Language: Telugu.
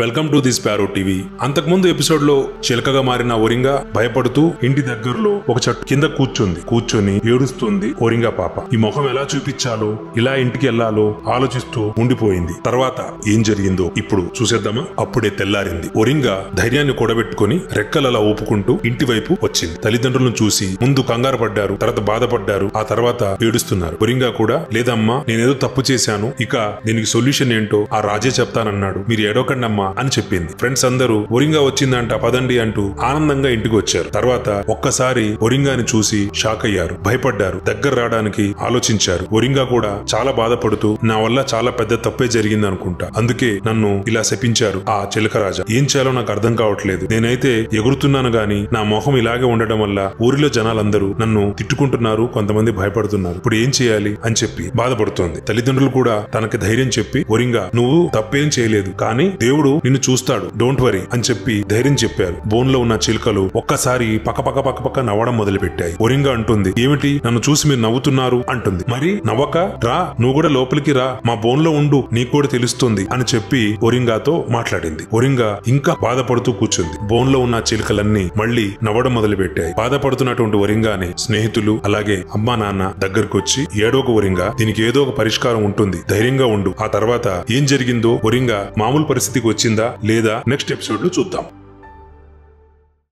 Welcome to the sparrow TV. అంతకుముందు ఎపిసోడ్ లో చిలకగా మారిన ఒరింగా భయపడుతూ ఇంటి దగ్గరలో ఒక చెట్టు కింద కూర్చొని ఏడుస్తుంది ఒరింగా పాప. ఈ ముఖం ఎలా చూపించాలో, ఇలా ఇంటికి వెళ్లాలో ఆలోచిస్తూ ఉండిపోయింది. తర్వాత ఏం జరిగిందో ఇప్పుడు చూసేద్దామా? అప్పుడే తెల్లారింది. ఒరింగా ధైర్యాన్ని కూడబెట్టుకుని రెక్కలలా ఊపుకుంటూ ఇంటి వైపు వచ్చింది. తల్లిదండ్రులను చూసి ముందు కంగారు పడ్డారు, తర్వాత బాధపడ్డారు, ఆ తర్వాత ఏడుస్తున్నారు. ఒరింగా కూడా, లేదమ్మా నేనేదో తప్పు చేశాను, ఇక దీనికి సొల్యూషన్ ఏంటో ఆ రాజే చెప్తానన్నాడు, మీరు ఏడవకండి అమ్మా అని చెప్పింది. ఫ్రెండ్స్ అందరూ ఒరింగా వచ్చిందంట పదండి అంటూ ఆనందంగా ఇంటికి వచ్చారు. తర్వాత ఒక్కసారి ఒరింగాని చూసి షాక్ అయ్యారు, భయపడ్డారు, దగ్గర రావడానికి ఆలోచించారు. ఒరింగా కూడా చాలా బాధపడుతూ, నా వల్ల చాలా పెద్ద తప్పే జరిగింది అనుకుంటా, అందుకే నన్ను ఇలా శపించారు ఆ చిలకరాజా. ఏం చేయాలో నాకు అర్థం కావట్లేదు, నేనైతే ఎగురుతున్నాను గాని నా మొహం ఇలాగే ఉండడం వల్ల ఊరిలో జనాలందరూ నన్ను తిట్టుకుంటున్నారు, కొంతమంది భయపడుతున్నారు, ఇప్పుడు ఏం చేయాలి అని చెప్పి బాధపడుతోంది. తల్లిదండ్రులు కూడా తనకి ధైర్యం చెప్పి, ఒరింగా నువ్వు తప్పేం చేయలేదు, కానీ దేవుడు నిన్ను చూస్తాడు, డోంట్ వరీ అని చెప్పి ధైర్యం చెప్పారు. బోన్ లో ఉన్న చిలుకలు ఒక్కసారి పక్క నవ్వడం మొదలు పెట్టాయి. ఒరింగా అంటుంది, ఏమిటి నన్ను చూసి మీరు నవ్వుతున్నారు అంటుంది. మరి నవ్వక రా, నువ్వు కూడా లోపలికి రా, మా బోన్ లో ఉండు, నీకు కూడా తెలుస్తుంది అని చెప్పి ఒరింగాతో మాట్లాడింది. ఒరింగా ఇంకా బాధపడుతూ కూర్చుంది. బోన్ లో ఉన్న చిలుకలన్నీ మళ్లీ నవ్వడం మొదలు పెట్టాయి. బాధపడుతున్నటువంటి ఒరింగాని స్నేహితులు అలాగే అమ్మా నాన్న దగ్గరకు వచ్చి, ఏడోక ఒరింగా, దీనికి ఏదో ఒక పరిష్కారం ఉంటుంది, ధైర్యంగా ఉండు. ఆ తర్వాత ఏం జరిగిందో, ఒరింగా మామూలు పరిస్థితికి వచ్చిందా లేదా నెక్స్ట్ ఎపిసోడ్ లో చూద్దాం.